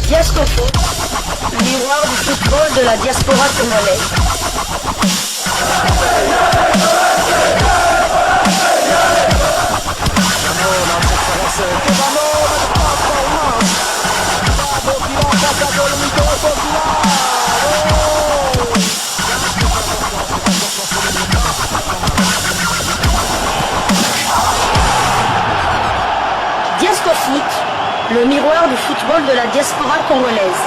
Diasco Foot, miroir du football de la diaspora congolaise. Diasco Foot, le miroir du football de la diaspora congolaise.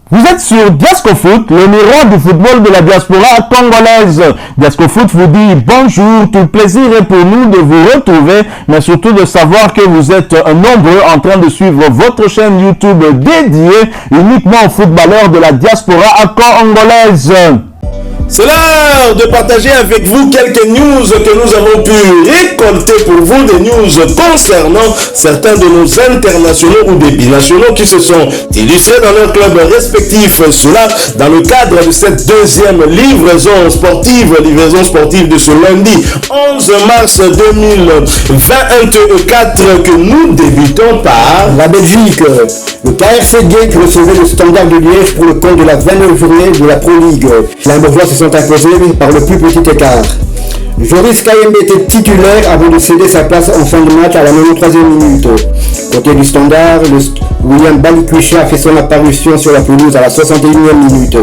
Vous êtes sur Diasco Foot, le miroir du football de la diaspora congolaise. Diasco Foot vous dit bonjour, tout plaisir est pour nous de vous retrouver, mais surtout de savoir que vous êtes nombreux en train de suivre votre chaîne YouTube dédiée uniquement aux footballeurs de la diaspora congolaise. C'est l'heure de partager avec vous quelques news que nous avons pu récolter pour vous, des news concernant certains de nos internationaux ou des binationaux qui se sont illustrés dans leurs clubs respectifs. Cela dans le cadre de cette deuxième livraison sportive de ce lundi 11 mars 2024 que nous débutons par la Belgique. Le KRC Genk recevait le Standard de Liège pour le compte de la 29e journée de la Pro League. Les Limbourgeois se sont imposés par le plus petit écart. Joris Kayembe était titulaire avant de céder sa place en fin de match à la 93e minute. Côté du Standard, William Balikwisha a fait son apparition sur la pelouse à la 61e minute.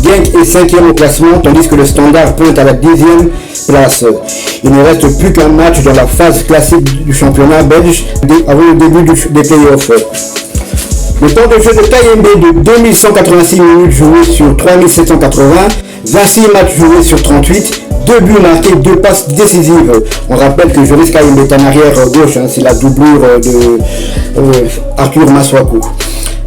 Genk est 5e au classement, tandis que le Standard pointe à la 10e place. Il ne reste plus qu'un match dans la phase classique du championnat belge avant le début des playoffs. Le temps de jeu de Kayembe de 2186 minutes jouées sur 3780, 26 matchs joués sur 38, 2 buts marqués, 2 passes décisives. On rappelle que Joris Kayembe est en arrière gauche, c'est la doublure de Arthur Maswaku.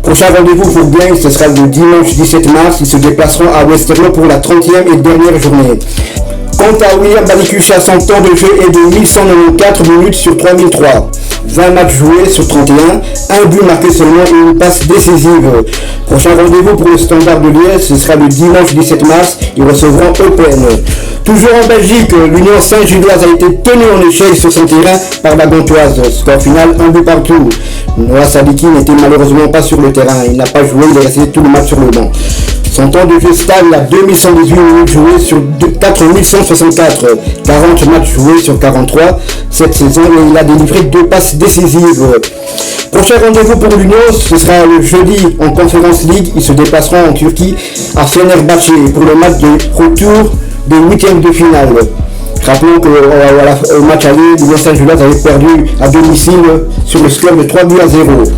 Prochain rendez-vous pour Genk, ce sera le dimanche 17 mars. Ils se déplaceront à Westerlo pour la 30e et dernière journée. Quant à William Balikwisha, son temps de jeu est de 1194 minutes sur 3003. 20 matchs joués sur 31, un but marqué seulement et une passe décisive. Prochain rendez-vous pour le Standard de Liège, ce sera le dimanche 17 mars. Ils recevront Eupen. Toujours en Belgique, l'Union Saint-Gilloise a été tenue en échec sur son terrain par la Gantoise. Score final, un but partout. Noah Sadiki n'était malheureusement pas sur le terrain. Il n'a pas joué, il est resté tout le match sur le banc. Son temps de jeu stable à 2118 minutes jouées sur 4164, 40 matchs joués sur 43 cette saison et il a délivré 2 passes décisives. Prochain rendez-vous pour l'Union, ce sera le jeudi en Conference League. Ils se déplaceront en Turquie à Fenerbahçe pour le match de retour des 8e de finale. Rappelons qu'au match aller, l'Union Saint-Gilloise avait perdu à domicile sur le score de 3-0.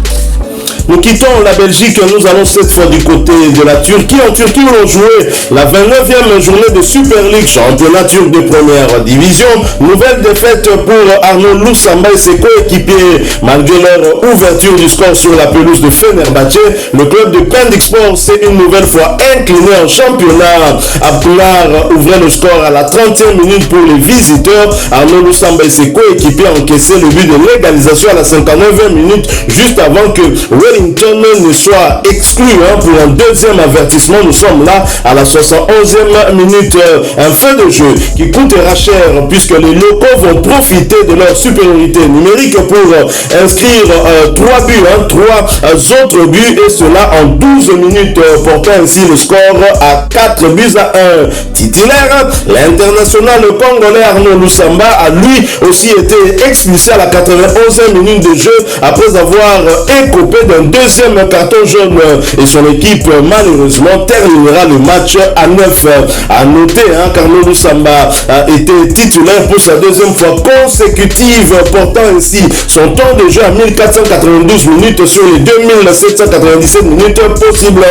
Nous quittons la Belgique, nous allons cette fois du côté de la Turquie. En Turquie, où l'on jouait la 29e journée de Super League, championnat turc de première division. Nouvelle défaite pour Arnaud Loussamba et ses coéquipiers. Malgré leur ouverture du score sur la pelouse de Fenerbahçe, le club de Pendikspor s'est une nouvelle fois incliné en championnat. Abdullah ouvrait le score à la 30e minute pour les visiteurs. Arnaud Loussamba et ses coéquipiers encaissaient le but de l'égalisation à la 59e minute, juste avant que Wellington ne soit exclu pour un deuxième avertissement. Nous sommes là à la 71e minute. Un feu de jeu qui coûtera cher puisque les locaux vont profiter de leur supériorité numérique pour inscrire 3 buts, 3 autres buts et cela en 12 minutes, portant ainsi le score à 4 buts à 1. Titulaire, l'international congolais Arnaud Loussamba a lui aussi été expulsé à la 91e minute de jeu après avoir écopé d'un deuxième carton jaune et son équipe malheureusement terminera le match à 9. À noter qu'Arnaud Loussamba a été titulaire pour sa deuxième fois consécutive, portant ainsi son temps de jeu à 1492 minutes sur les 2797 minutes possibles.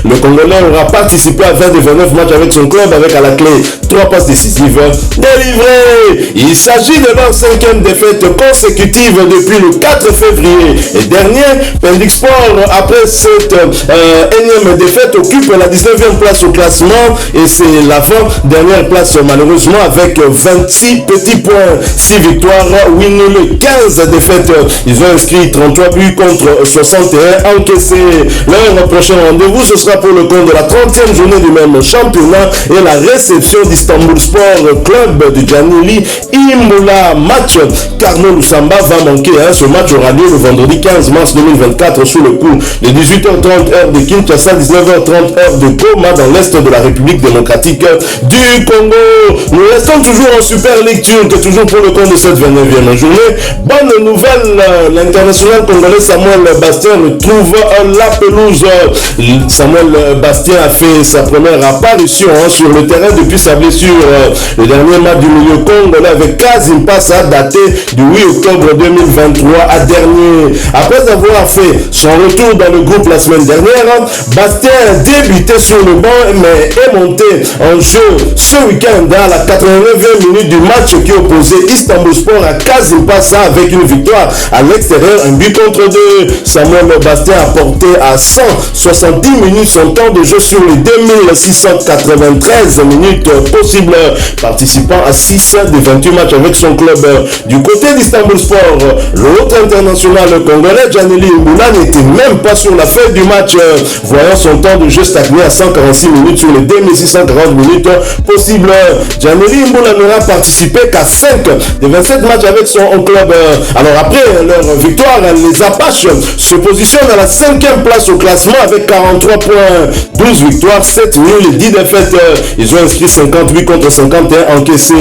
Le Congolais aura participé à 20 des 29 matchs avec son club avec à la clé 3 passes décisives délivrées. Il s'agit de leur 5e défaite consécutive depuis le 4 février et dernier. Pendikspor Sport, après cette énième défaite, occupe la 19e place au classement et c'est l'avant-dernière place malheureusement avec 26 petits points, 6 victoires, 8 nuls, 15 défaites. Ils ont inscrit 33 buts contre 61 encaissés. Leur prochain rendez-vous, ce sera pour le compte de la 30e journée du même championnat et la réception d'Istanbul Sport Club de Giannili Imoula. Match Carlo Lusamba va manquer. Ce match aura lieu le vendredi 15 mars 2024 sous le coup de 18h30 heure de Kinshasa, 19h30 heure de Goma dans l'est de la République démocratique du Congo. Nous restons toujours en Super League turque, toujours pour le compte de cette 29e journée. Bonne nouvelle, l'international congolais Samuel Bastien retrouve la pelouse. Samuel Bastien a fait sa première apparition sur le terrain depuis sa blessure. Le dernier match du milieu congolais avec Kazim Passa daté du 8 octobre 2023 à dernier. Après avoir fait son retour dans le groupe la semaine dernière, Bastien a débuté sur le banc mais est monté en jeu ce week-end dans la 89e minute du match qui opposait Istanbul Sport à Kazim Passa avec une victoire à l'extérieur, un but contre 2. Samuel Bastien a porté à 170 minutes son temps de jeu sur les 2693 minutes possibles, participant à 6 des 28 matchs avec son club. Du côté d'Istanbul Sport, l'autre international congolais Giannili Imoula n'était même pas sur la feuille du match, voyant son temps de jeu stagner à 146 minutes sur les 2640 minutes possibles. Giannili Imoula n'aura participé qu'à 5 des 27 matchs avec son club. Alors après leur victoire, les Apaches se positionnent à la 5e place au classement avec 43 points, 12 victoires, 7 nuls et 10 défaites. Ils ont inscrit 58 contre 51 encaissés.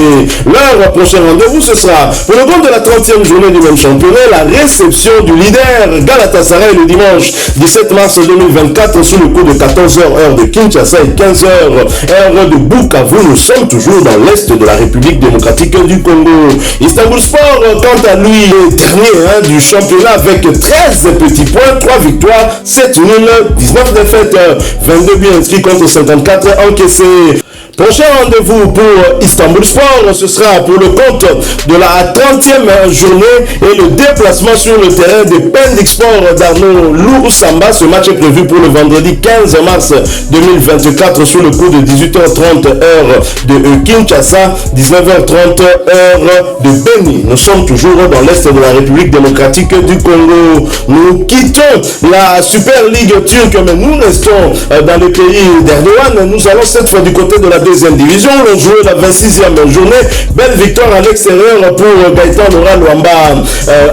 Leur prochain rendez-vous, ce sera pour le compte de la 30e journée du même championnat, la réception du leader Galatasaray le dimanche 17 mars 2024 sous le coup de 14h heure de Kinshasa et 15h heure de Bukavu. Nous sommes toujours dans l'est de la République démocratique du Congo. Istanbul Sport, quant à lui, est dernier du championnat avec 13 petits points, 3 victoires, 7 nuls, 19 défaites, 22 buts inscrits contre 54 encaissés. Prochain rendez-vous pour Istanbul Sport, ce sera pour le compte de la 30e journée et le déplacement sur le terrain des Pendik Sport d'Arnaud Lusamba. Ce match est prévu pour le vendredi 15 mars 2024 sur le coup de 18h30 heure de Kinshasa, 19h30 heure de Beni. Nous sommes toujours dans l'est de la République démocratique du Congo. Nous quittons la Super League turque, mais nous restons dans le pays d'Erdogan. Nous allons cette fois du côté de la deuxième division. On jouait la 26e journée. Belle victoire à l'extérieur pour Gaëtan Laura Luamba.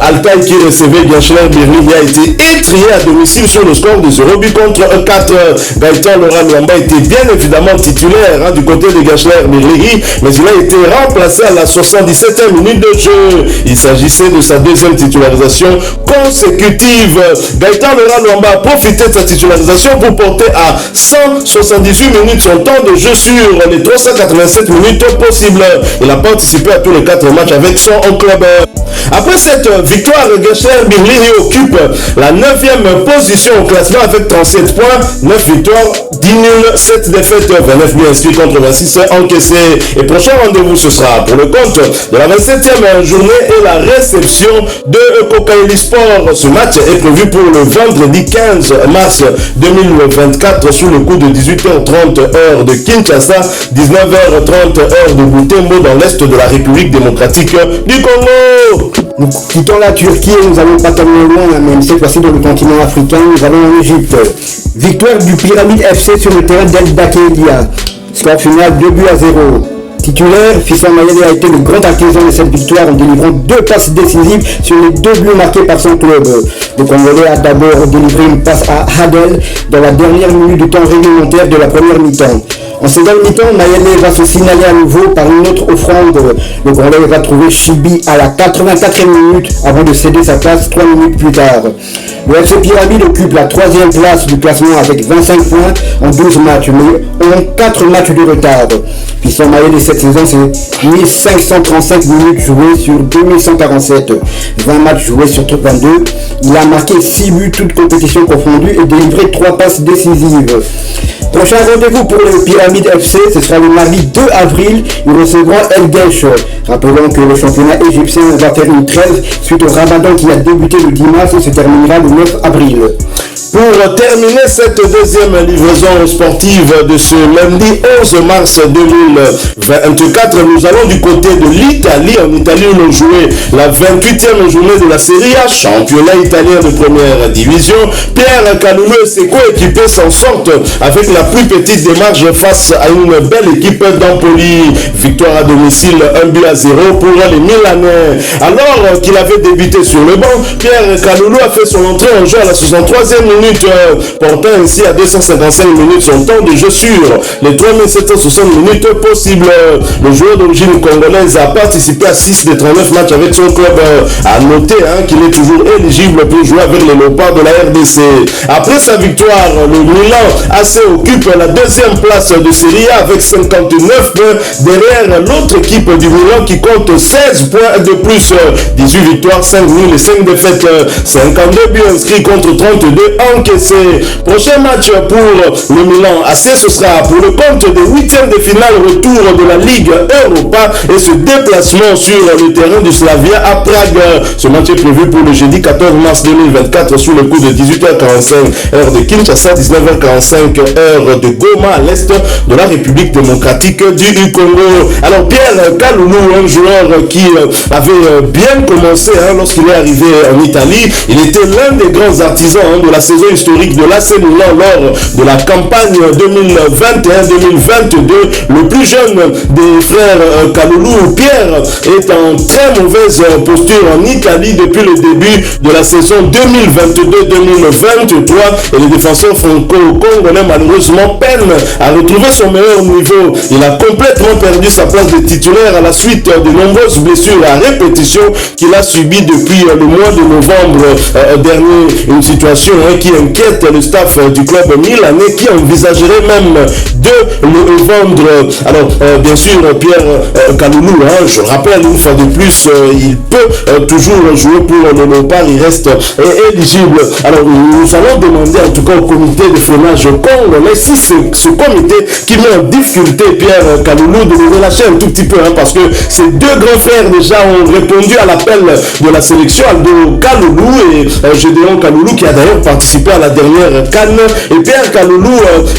Altaï qui recevait Gachler Birli a été étrié à domicile sur le score de 0 but contre 4. Gaëtan Laura Luamba était bien évidemment titulaire du côté de Gachler Birli, mais il a été remplacé à la 77e minute de jeu. Il s'agissait de sa deuxième titularisation consécutive. Gaëtan Laura Luamba a profité de sa titularisation pour porter à 178 minutes son temps de jeu sur les 387 minutes possibles. Il a participé à tous les 4 matchs avec son club. Après cette victoire, Gachler Birli occupe la 9e position au classement avec 37 points, 9 victoires, 10 nuls, 7 défaites, 29 buts inscrits contre 26 encaissés. Et prochain rendez-vous, ce sera pour le compte de la 27e journée et la réception de Kokaeli Sport. Ce match est prévu pour le vendredi 15 mars 2024 sous le coup de 18h30 heure de Kinshasa, 19h30 heure de Butembo dans l'est de la République démocratique du Congo. Nous quittons la Turquie et nous allons pas tellement loin, même cette fois-ci dans le continent africain, nous allons en Égypte. Victoire du Pyramide FC sur le terrain d'El Dakheilia. Score final 2 buts à 0. Titulaire, Fiston Mayele a été le grand artisan de cette victoire en délivrant 2 passes décisives sur les 2 buts marqués par son club. Le Congolais a d'abord délivré une passe à Hadel dans la dernière minute du temps réglementaire de la première mi-temps. En seconde mi-temps, Mayele va se signaler à nouveau par une autre offrande. Le Congolais va trouver Chibi à la 84e minute avant de céder sa place 3 minutes plus tard. Le FC Pyramide occupe la 3e place du classement avec 25 points en 12 matchs, mais ont 4 matchs de retard. Fiston Mayele cette saison, c'est 1535 minutes jouées sur 2147, 20 matchs joués sur 22. Il a marqué 6 buts toutes compétitions confondues et délivré 3 passes décisives. Prochain rendez-vous pour le Pyramide FC, ce sera le mardi 2 avril. Ils recevront El Gesh. Rappelons que le championnat égyptien va faire une trêve suite au Ramadan qui a débuté le 10 mars et se terminera le 9 avril. Pour terminer cette deuxième livraison sportive de ce lundi 11 mars 2024, nous allons du côté de l'Italie. En Italie, où l'on jouait la 28e journée de la Serie A, championnat italien de première division. Pierre Kalulu et ses coéquipiers s'en sortent avec la plus petite démarche face à une belle équipe d'Empoli. Victoire à domicile 1-0 pour les Milanais. Alors qu'il avait débuté sur le banc, Pierre Kalulu a fait son entrée en jeu à la 63e minute, portant ainsi à 255 minutes son temps de jeu sur les 3760 minutes possibles. Le joueur d'origine congolaise a participé à 6 des 39 matchs avec son club. À noter qu'il est toujours éligible pour jouer avec les Léopards de la RDC. Après sa victoire, le Milan AC occupe la deuxième place de Serie A avec 59 points derrière l'autre équipe du Milan qui compte 16 points de plus, 18 victoires, 5 nuls et 5 défaites, 52 buts inscrits contre 32 encaissés. Prochain match pour le Milan AC, ce sera pour le compte des huitièmes de finale retour de la Ligue Europa et ce déplacement sur le terrain du Slavia à Prague. Ce match est prévu pour le jeudi 14 mars 2024 sous le coup de 18h45 heure de Kinshasa, 19h45 heure de Goma à l'est de la République démocratique du Congo. Alors Pierre Kalulu, un joueur qui avait bien commencé lorsqu'il est arrivé en Italie, il était l'un des grands artisans de la saison historique de l'AC Milan lors de la campagne 2021-2022. Le plus jeune des frères Kalulu, Pierre, est en très mauvaise posture en Italie depuis le début de la saison 2022-2023 et les défenseurs franco-congolais malheureusement peinent à retrouver son meilleur niveau. Il a complètement perdu sa place de titulaire à la suite de nombreuses blessures à répétition qu'il a subies depuis le mois de novembre dernier. Une situation qui inquiète le staff du club milanais qui envisagerait même de le vendre. Alors bien sûr Pierre Kalulu, je rappelle une fois de plus, il peut toujours jouer pour le Léopard, il reste éligible. Alors nous allons demander en tout cas au comité de freinage congolais si ce comité qui met en difficulté Pierre Kalulu de le relâcher un tout petit peu, parce que ces deux grands frères déjà ont répondu à l'appel de la sélection, Aldo Kalulu et Gédéon Kalulu qui a d'ailleurs participé à la dernière CAN. Et Pierre Kalulu,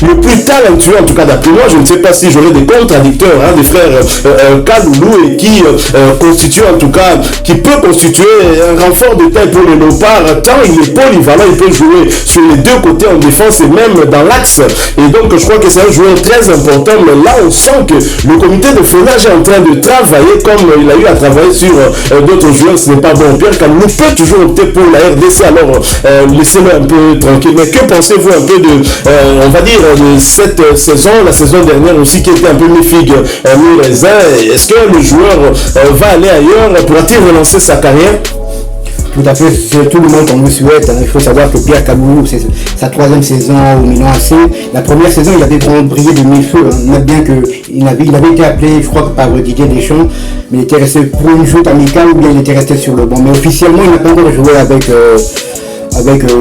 le plus talentueux en tout cas d'après moi, je ne sais pas si j'aurai des contradicteurs des frères Kalulu et qui constitue en tout cas, qui peut constituer un renfort de taille pour les Léopards, tant il est polyvalent, il peut jouer sur les deux côtés en défense et même dans l'axe. Et donc je crois que c'est un joueur très important, mais là on sent que le comité de freinage est en train de travailler comme il a eu à travailler sur d'autres joueurs. Ce n'est pas bon. Pierre Kalulu peut toujours opter pour la RDC, alors laissez-le un peu tranquille. Mais que pensez-vous un peu de, on va dire, de cette saison, la saison dernière aussi qui était un peu mi-figue, mi-raisin? Est-ce que le joueur va aller ailleurs? Pourra-t-il relancer sa carrière? Tout à fait, c'est tout le monde qu'on nous souhaite. Il faut savoir que Pierre Kalulu, c'est sa troisième saison au Milan AC. La première saison, il avait vraiment brillé de mille feux. On note bien qu'il avait été appelé, je crois, par Didier Deschamps, mais il était resté pour une joute amicale ou bien il était resté sur le banc. Mais officiellement, il n'a pas encore joué avec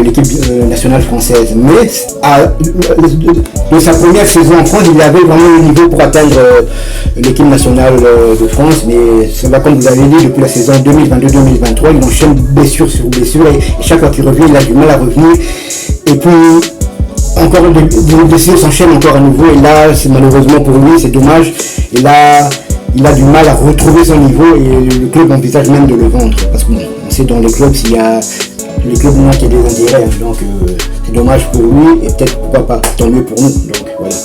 l'équipe nationale française. Mais de sa première saison en France, il avait vraiment le niveau pour atteindre l'équipe nationale de France. Mais c'est là, comme vous avez dit, depuis la saison 2022-2023, il enchaîne blessure sur blessure et chaque fois qu'il revient, il a du mal à revenir. Et puis, encore des blessures s'enchaînent encore à nouveau. Et là, c'est malheureusement pour lui, c'est dommage. Et là, il a du mal à retrouver son niveau et le club envisage même de le vendre. Parce qu'on sait dans les clubs, s'il y a les clubs moins qu'il y a des intérêts, donc c'est dommage pour lui et peut-être pourquoi pas, tant mieux pour nous. Donc voilà.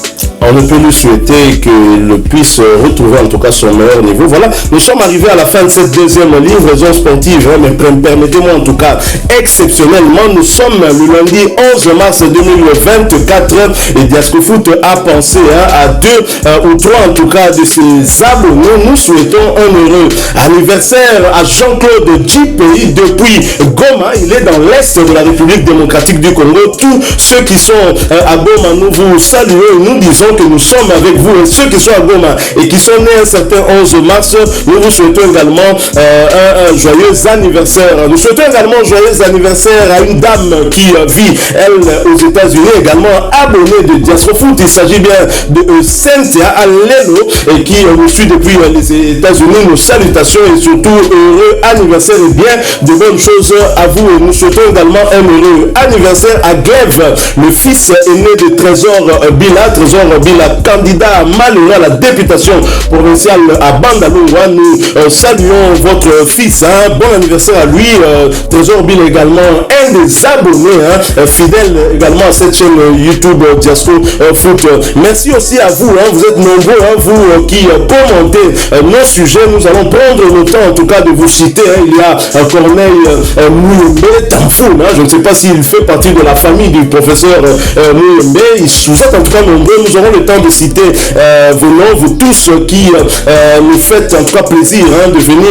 On ne peut lui souhaiter qu'il puisse retrouver en tout cas son meilleur niveau. Voilà, nous sommes arrivés à la fin de cette deuxième livraison sportive, mais permettez-moi en tout cas exceptionnellement, nous sommes le lundi 11 mars 2024 et Diasco Foot a pensé à deux ou trois en tout cas de ses abonnés. Nous souhaitons un heureux anniversaire à Jean-Claude Djipei depuis Goma. Il est dans l'est de la République démocratique du Congo. Tous ceux qui sont à Goma, nous vous saluons et nous disons que nous sommes avec vous. Et ceux qui sont à Goma et qui sont nés un certain 11 mars, nous vous souhaitons également un joyeux anniversaire. Nous souhaitons également un joyeux anniversaire à une dame qui vit, elle, aux États-Unis, également abonnée de Diascofoot. Il s'agit bien de Cynthia Alelo et qui nous suit depuis les États-Unis. Nos salutations et surtout heureux anniversaire et bien de bonnes choses à vous. Et nous souhaitons également un heureux anniversaire à Glaive, le fils aîné de Trésor Bila, candidat à Malura à la députation provinciale à Bandalungwa. Nous saluons votre fils. Bon anniversaire à lui. Trésor Bila également un des abonnés fidèles également à cette chaîne YouTube Diascofoot. Merci aussi à vous. Vous êtes nombreux, vous qui commentez nos sujets. Nous allons prendre le temps en tout cas de vous citer. Il y a Corneille Mouyembe Tamfoun. Je ne sais pas s'il fait partie de la famille du professeur Mouyembe. Vous êtes en tout cas nombreux. Nous aurons le temps de citer vos noms, vous tous qui nous faites en tout cas plaisir de venir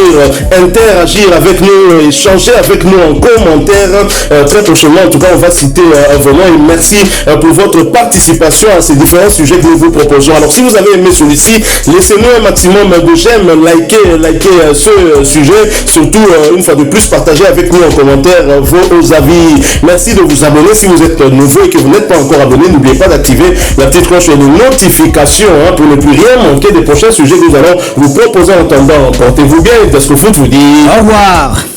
interagir avec nous, échanger avec nous en commentaire. Très prochainement, en tout cas, on va citer vos noms et merci pour votre participation à ces différents sujets que nous vous proposons. Alors, si vous avez aimé celui-ci, laissez-nous un maximum de j'aime, likez ce sujet, surtout une fois de plus, partagez avec nous en commentaire vos avis. Merci de vous abonner si vous êtes nouveau et que vous n'êtes pas encore abonné. N'oubliez pas d'activer la petite cloche de notification pour ne plus rien manquer des prochains sujets que nous allons vous proposer en attendant. Portez-vous bien et Diascofoot vous dit au revoir.